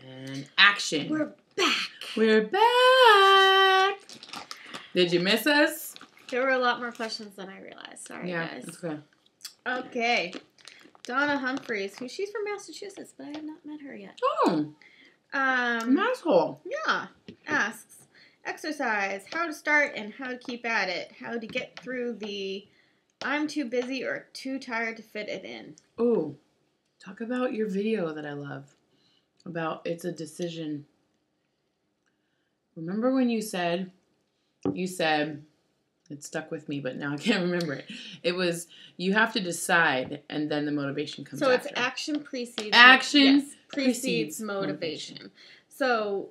And action. We're back. We're back. Did you miss us? There were a lot more questions than I realized. Sorry, guys. That's okay. Okay. Donna Humphreys, she's from Massachusetts, but I have not met her yet. Oh, an asshole. Yeah. Asks, exercise, how to start and how to keep at it. How to get through the I'm too busy or too tired to fit it in. Ooh, talk about your video that I love. About it's a decision. Remember when you said, it stuck with me, but now I can't remember it. It was, you have to decide, and then the motivation comes after. So it's action precedes... Action precedes motivation. So,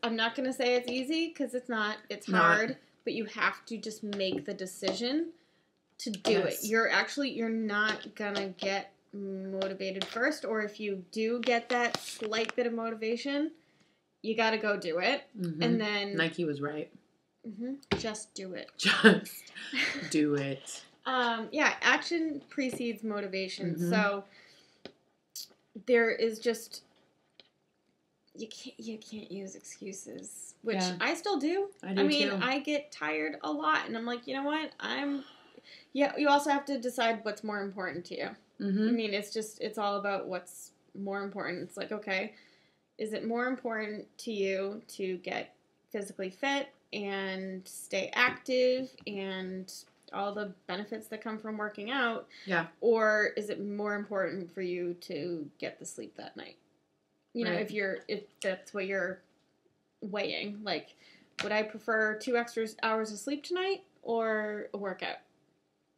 I'm not going to say it's easy, because it's not. It's hard, but you have to just make the decision to do it. You're not going to get motivated first, or if you do get that slight bit of motivation, you got to go do it. Mm-hmm. And then... Nike was right. Mm-hmm. Just do it. Just do it. Action precedes motivation. Mm-hmm. So there is just you can't use excuses, which I still do. I mean, too. I get tired a lot, and I'm like, you know what? You also have to decide what's more important to you. Mm-hmm. I mean, it's all about what's more important. It's like, okay, is it more important to you to get physically fit and stay active and all the benefits that come from working out? Yeah. Or is it more important for you to get the sleep that night? You know, if that's what you're weighing. Like, would I prefer 2 extra hours of sleep tonight or a workout?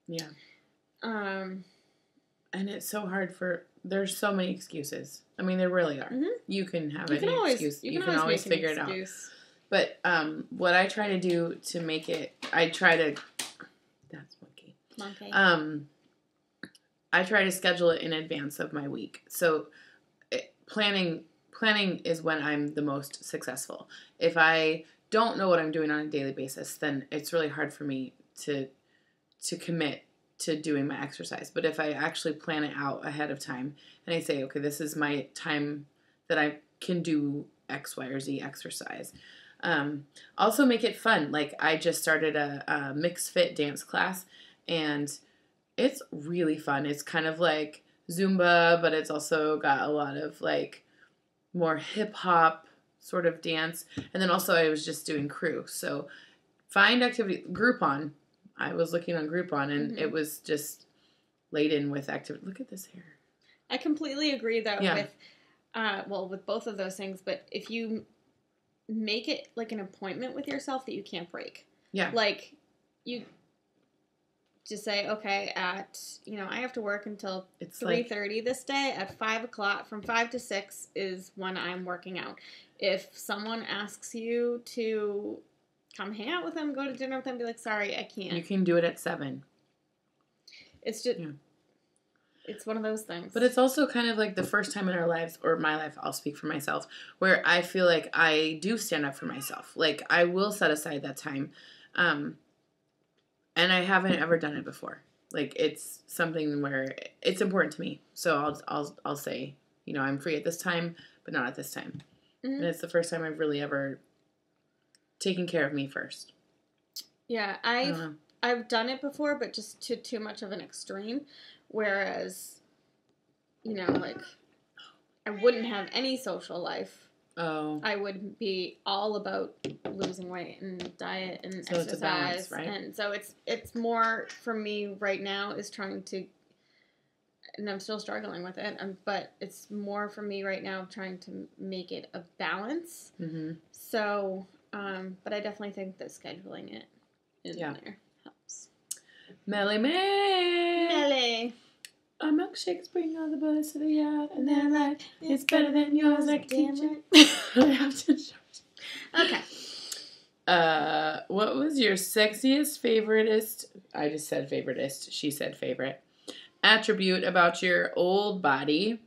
Yeah. And it's so hard there's so many excuses. I mean, there really are. Mm-hmm. You can have any excuse. You can always figure it out. But what I try to do to make it, that's monkey. I try to schedule it in advance of my week. So planning is when I'm the most successful. If I don't know what I'm doing on a daily basis, then it's really hard for me to commit to doing my exercise. But if I actually plan it out ahead of time and I say, okay, this is my time that I can do X, Y, or Z exercise. Also make it fun. Like, I just started a mixed fit dance class, and it's really fun. It's kind of like Zumba, but it's also got a lot of like more hip hop sort of dance. And then also I was just doing crew. So find activity. Groupon. I was looking on Groupon, and it was just laden with activity. Look at this hair. I completely agree though with both of those things, but if you make it like an appointment with yourself that you can't break. Yeah. Like, you just say, okay, I have to work until 3:30 this day. At 5 o'clock, from 5 to 6 is when I'm working out. If someone asks you to come hang out with them, go to dinner with them, be like, sorry, I can't. You can do it at 7. It's just... Yeah. It's one of those things. But it's also kind of like the first time in our lives, or my life, I'll speak for myself, where I feel like I do stand up for myself. Like, I will set aside that time. And I haven't ever done it before. Like, it's something where it's important to me. So I'll say, I'm free at this time, but not at this time. Mm-hmm. And it's the first time I've really ever taken care of me first. Yeah, I've done it before, but just to too much of an extreme. Whereas, like, I wouldn't have any social life. Oh. I would be all about losing weight and diet and exercise. It's a balance, right? And so it's more for me right now is trying to, and I'm still struggling with it, but it's more for me right now trying to make it a balance. Mm-hmm. So, but I definitely think that scheduling it in there helps. Melly. Our milkshakes bring all the boys to the yard, and they're like, it's better than yours, like teacher. Okay. What was your sexiest, favoritist? I just said favoritist. She said favorite. Attribute about your old body,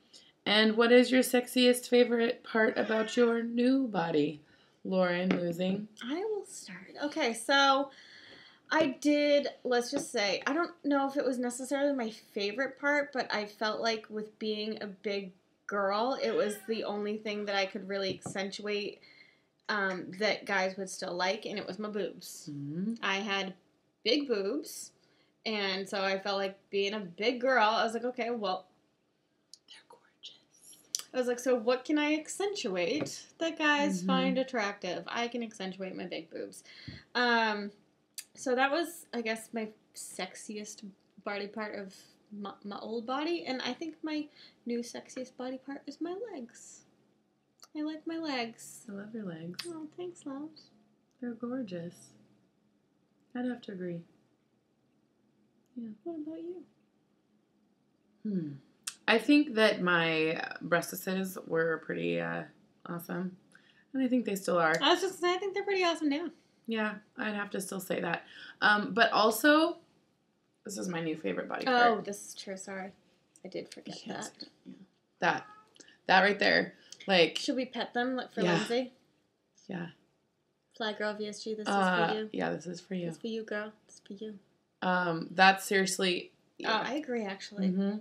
and what is your sexiest favorite part about your new body? Lauren, losing. I will start. Okay, so let's just say, I don't know if it was necessarily my favorite part, but I felt like with being a big girl, it was the only thing that I could really accentuate that guys would still like, and it was my boobs. Mm-hmm. I had big boobs, and so I felt like being a big girl, I was like, okay, well, they're gorgeous. I was like, so what can I accentuate that guys find attractive? I can accentuate my big boobs. So that was, I guess, my sexiest body part of my old body, and I think my new sexiest body part is my legs. I like my legs. I love your legs. Oh, thanks, love. They're gorgeous. I'd have to agree. Yeah. What about you? I think that my breastises were pretty awesome, and I think they still are. I was just saying, I think they're pretty awesome now. Yeah, I'd have to still say that. But also, this is my new favorite body part. Oh, this is true. Sorry. I did forget that. Yeah. That right there. Like, should we pet them for Lindsay? Yeah. Fly Girl VSG, this is for you. Yeah, this is for you. This is for you, girl. This is for you. That's seriously... Yeah. Oh, I agree, actually. Mm-hmm.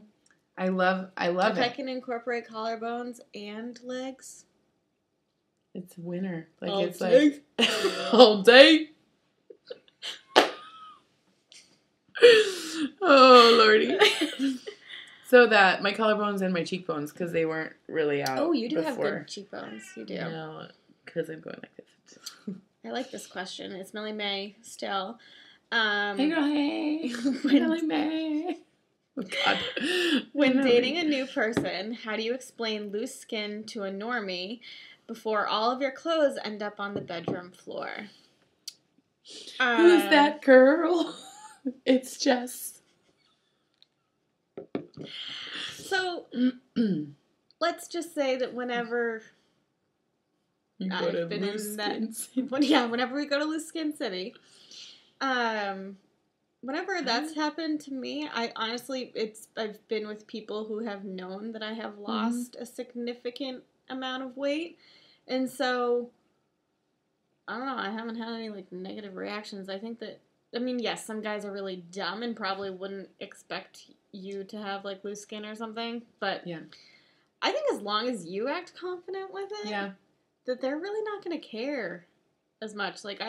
I love it. If I can incorporate collarbones and legs... It's winter. Like, all it's day. Like... all day? Oh, Lordy. So that my collarbones and my cheekbones, because they weren't really out. Oh, you do before. have good cheekbones. You do. No, because I'm going like this. I like this question. It's Millie Mae still. Hey girl, hey. Millie Mae. Oh, God. When dating a new person, how do you explain loose skin to a normie before all of your clothes end up on the bedroom floor? Who's that girl? It's Jess. So, let's just say that whenever I've been in that, whenever we go to Loose Skin City, whenever that's happened to me, I honestly, I've been with people who have known that I have lost a significant amount of weight, and so, I don't know, I haven't had any, like, negative reactions. I think that, I mean, yes, some guys are really dumb and probably wouldn't expect you to have, like, loose skin or something, but yeah, I think as long as you act confident with it, that they're really not going to care as much. Like,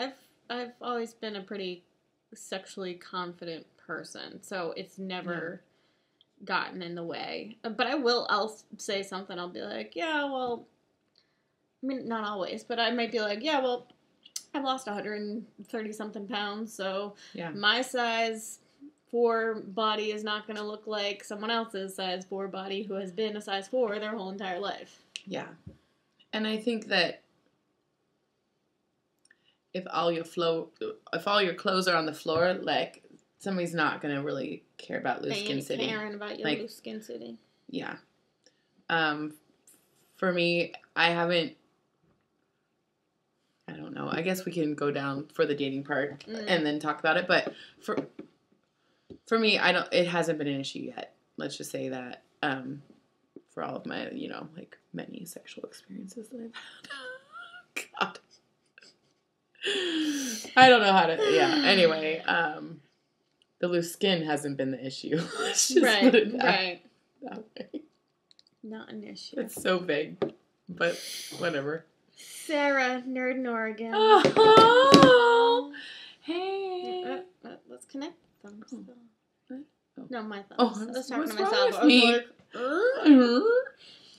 I've always been a pretty sexually confident person, so it's never gotten in the way. But I'll say something, I'll be like, yeah, well, I mean, not always, but I might be like, yeah, well, I've lost 130-something pounds, so my size 4 body is not going to look like someone else's size 4 body who has been a size 4 their whole entire life. Yeah. And I think that if all your clothes are on the floor, like, somebody's not going to really care about Loose Skin City. They ain't caring about your Loose Skin City. Yeah. For me, I don't know. I guess we can go down for the dating part and then talk about it. But for me, it hasn't been an issue yet. Let's just say that for all of my, like, many sexual experiences that I've had. God. I don't know how to, anyway, the loose skin hasn't been the issue. Let's just put it that way. Not an issue. It's so vague, but whatever. Sarah, Nerd in Oregon. Oh, hey. Let's connect thumbs. Oh. No, my thumbs. Oh, I was talking to what's myself. wrong with me?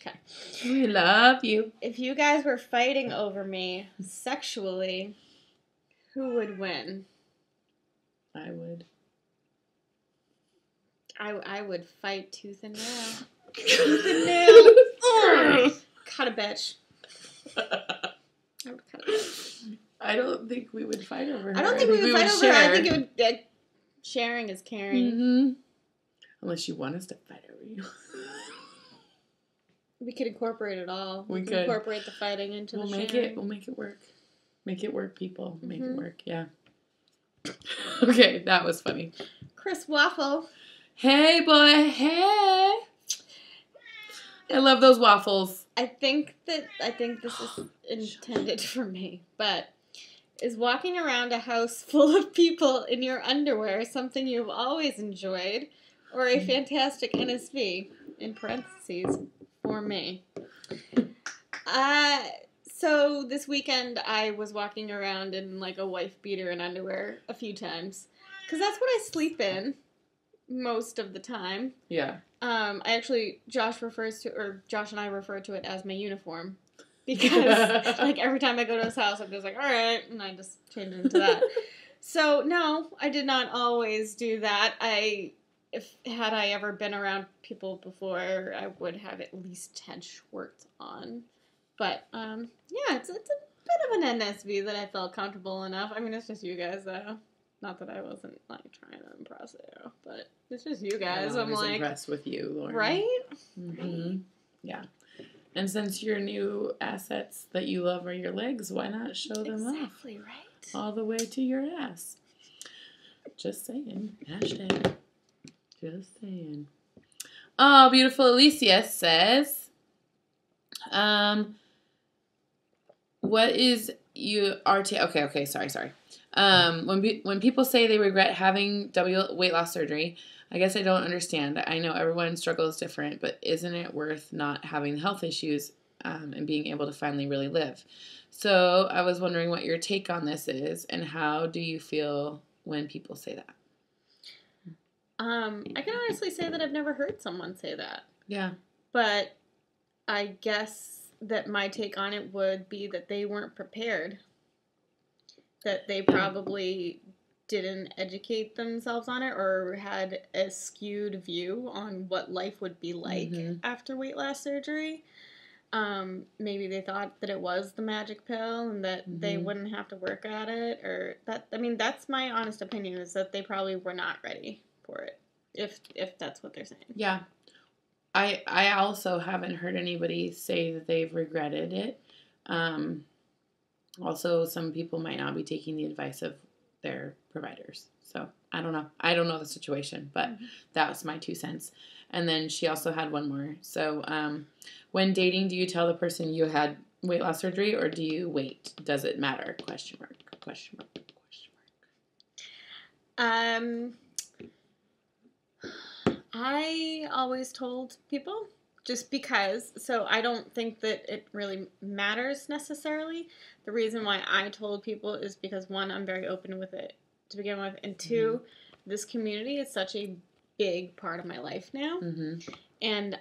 Okay. We love you. If you guys were fighting over me sexually, who would win? I would. I would fight tooth and nail. Tooth and nail. Cut a bitch. I would cut a bitch. I don't think we would fight over her. I don't think we would fight over her. I think it would. Sharing is caring. Mm-hmm. Unless you want us to fight over you. We could incorporate it all. We could incorporate the fighting into the sharing. We'll make it work. Make it work, people. Make it work. Yeah. Okay, that was funny. Chris Waffle. Hey, boy. Hey. I love those waffles. I think this is intended for me, but is walking around a house full of people in your underwear something you've always enjoyed, or a fantastic NSV, in parentheses, for me. So this weekend I was walking around in like a wife beater and underwear a few times. Because that's what I sleep in most of the time. Yeah. Josh and I refer to it as my uniform. Because, like, every time I go to his house, I'm just like, all right, and I just change into that. So, no, I did not always do that. Had I ever been around people before, I would have at least had shorts on. But, yeah, it's a bit of an NSV that I felt comfortable enough. I mean, it's just you guys, though. Not that I wasn't, like, trying to impress you, but it's just you guys. I'm like, impressed with you, Lauren. Right? Mm-hmm. Yeah. And since your new assets that you love are your legs, why not show them off? Exactly, right? All the way to your ass. Just saying. Hashtag. Just saying. Oh, beautiful Alicia says, what is okay, sorry. When people say they regret having weight loss surgery, I guess I don't understand. I know everyone's struggle is different, but isn't it worth not having health issues and being able to finally really live? So I was wondering what your take on this is, and how do you feel when people say that? I can honestly say that I've never heard someone say that. Yeah. But I guess that my take on it would be that they weren't prepared. That they probably didn't educate themselves on it or had a skewed view on what life would be like after weight loss surgery. Maybe they thought that it was the magic pill and that they wouldn't have to work at it, or that's my honest opinion, is that they probably were not ready for it, if that's what they're saying. Yeah. I also haven't heard anybody say that they've regretted it. Also, some people might not be taking the advice of their providers. So, I don't know. I don't know the situation, but that was my 2 cents. And then she also had one more. So, when dating, do you tell the person you had weight loss surgery, or do you wait? Does it matter? Question mark. I always told people, just because. So I don't think that it really matters necessarily. The reason why I told people is because, one, I'm very open with it to begin with, and two, this community is such a big part of my life now, and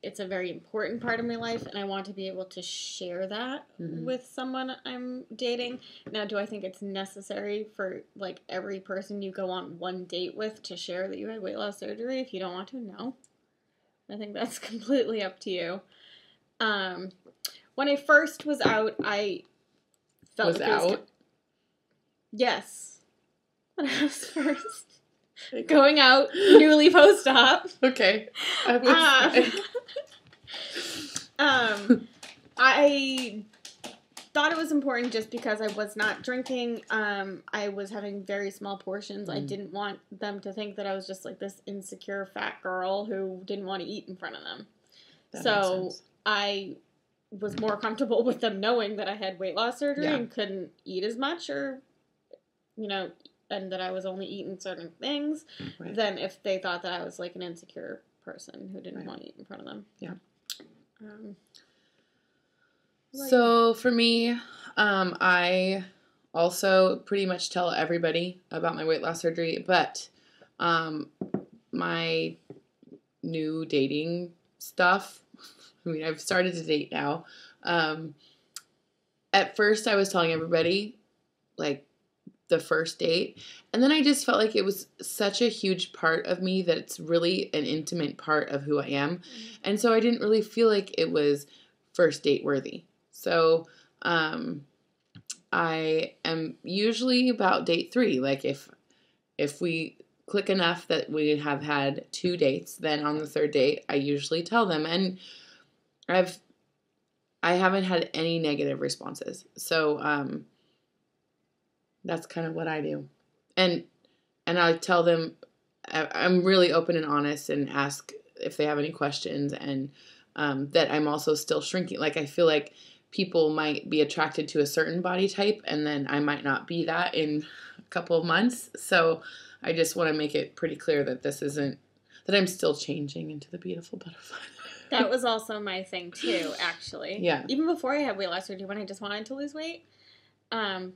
it's a very important part of my life, and I want to be able to share that with someone I'm dating. Now, do I think it's necessary for, like, every person you go on one date with to share that you had weight loss surgery? If you don't want to, no. I think that's completely up to you. When I first was out, I felt was out? Yes. When I was first going out, newly post-op. Okay. I thought it was important just because I was not drinking. I was having very small portions. I didn't want them to think that I was just like this insecure fat girl who didn't want to eat in front of them. So I was more comfortable with them knowing that I had weight loss surgery and couldn't eat as much, or, and that I was only eating certain things, than if they thought that I was like an insecure person who didn't want to eat in front of them. Yeah. So for me, I also pretty much tell everybody about my weight loss surgery, but my new dating stuff, I mean, I've started to date now. At first I was telling everybody, like, the first date, and then I just felt like it was such a huge part of me that it's really an intimate part of who I am, and so I didn't really feel like it was first date worthy. So I am usually about date 3. Like, if we click enough that we have had 2 dates, then on the 3rd date I usually tell them, and I haven't had any negative responses. So that's kind of what I do. And I tell them, I'm really open and honest and ask if they have any questions, and that I'm also still shrinking. Like, I feel like people might be attracted to a certain body type, and then I might not be that in a couple of months. So I just want to make it pretty clear that this isn't, that I'm still changing into the beautiful butterfly That was also my thing, too, actually. Yeah. Even before I had weight loss surgery, when I just wanted to lose weight, I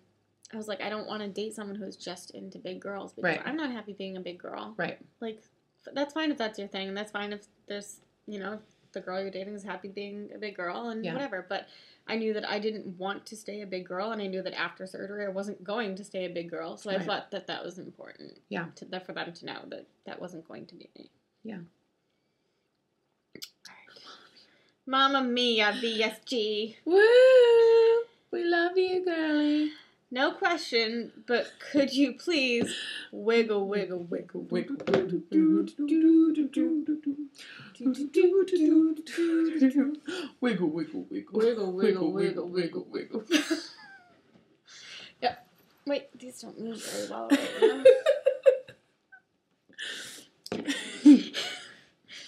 was like, I don't want to date someone who's just into big girls. Because I'm not happy being a big girl. Right. Like, that's fine if that's your thing. And that's fine if there's, you know, the girl you're dating is happy being a big girl and whatever. But I knew that I didn't want to stay a big girl. And I knew that after surgery, I wasn't going to stay a big girl. So I thought that that was important. Yeah. For them to know that that wasn't going to be me. Yeah. Mamma Mia, VSG. Woo! We love you, girlie. No question, but could you please wiggle, wiggle, wiggle, wiggle, wiggle, wiggle, wiggle, wiggle, wiggle, wiggle, wiggle, wiggle, wiggle. Yeah. Wait, these don't move very well right now.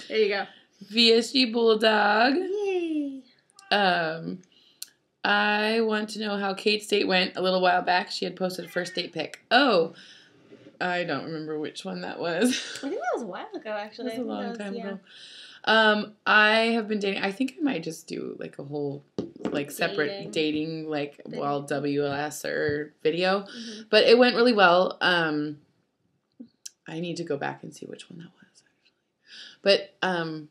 There you go. VSG Bulldog. Yay. I want to know how Kate's date went a little while back. She had posted a first date pic. Oh, I don't remember which one that was. I think that was a while ago, actually. It was a long time ago. I have been dating. I think I might just do like a whole like separate dating like WLS or video. Mm-hmm. But it went really well. I need to go back and see which one that was. But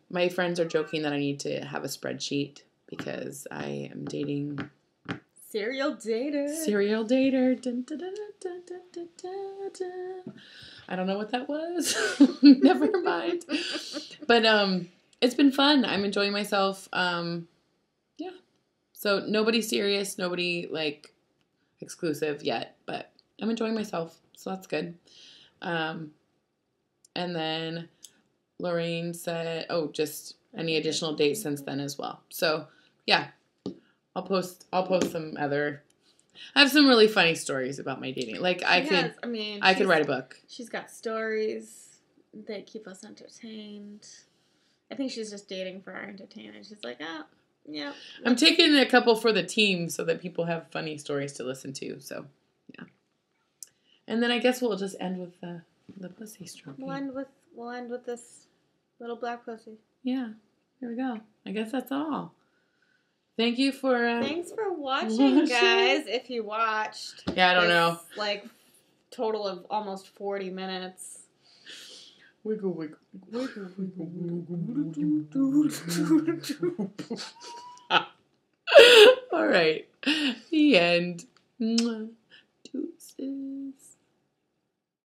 my friends are joking that I need to have a spreadsheet because I am dating... Serial dater. Serial dater. Dun, dun, dun, dun, dun, dun, dun, dun. I don't know what that was. Never mind. But it's been fun. I'm enjoying myself. Yeah. So nobody serious, nobody like exclusive yet, but I'm enjoying myself. So that's good. And then... Lorraine said, just any additional dates since then as well. So, yeah. I'll post some other... I have some really funny stories about my dating. Like, I could write a book. She's got stories that keep us entertained. I think she's just dating for our entertainment. She's like, oh, yeah. I'm taking a couple for the team so that people have funny stories to listen to. So, yeah. And then I guess we'll just end with the pussy stroking. We'll end with this little black pussy. Yeah. Here we go. I guess that's all. Thank you for... Thanks for watching, guys, if you watched. Yeah, I don't know. Like, total of almost 40 minutes. Wiggle, wiggle, wiggle, wiggle, wiggle. All right. The end. Deuces.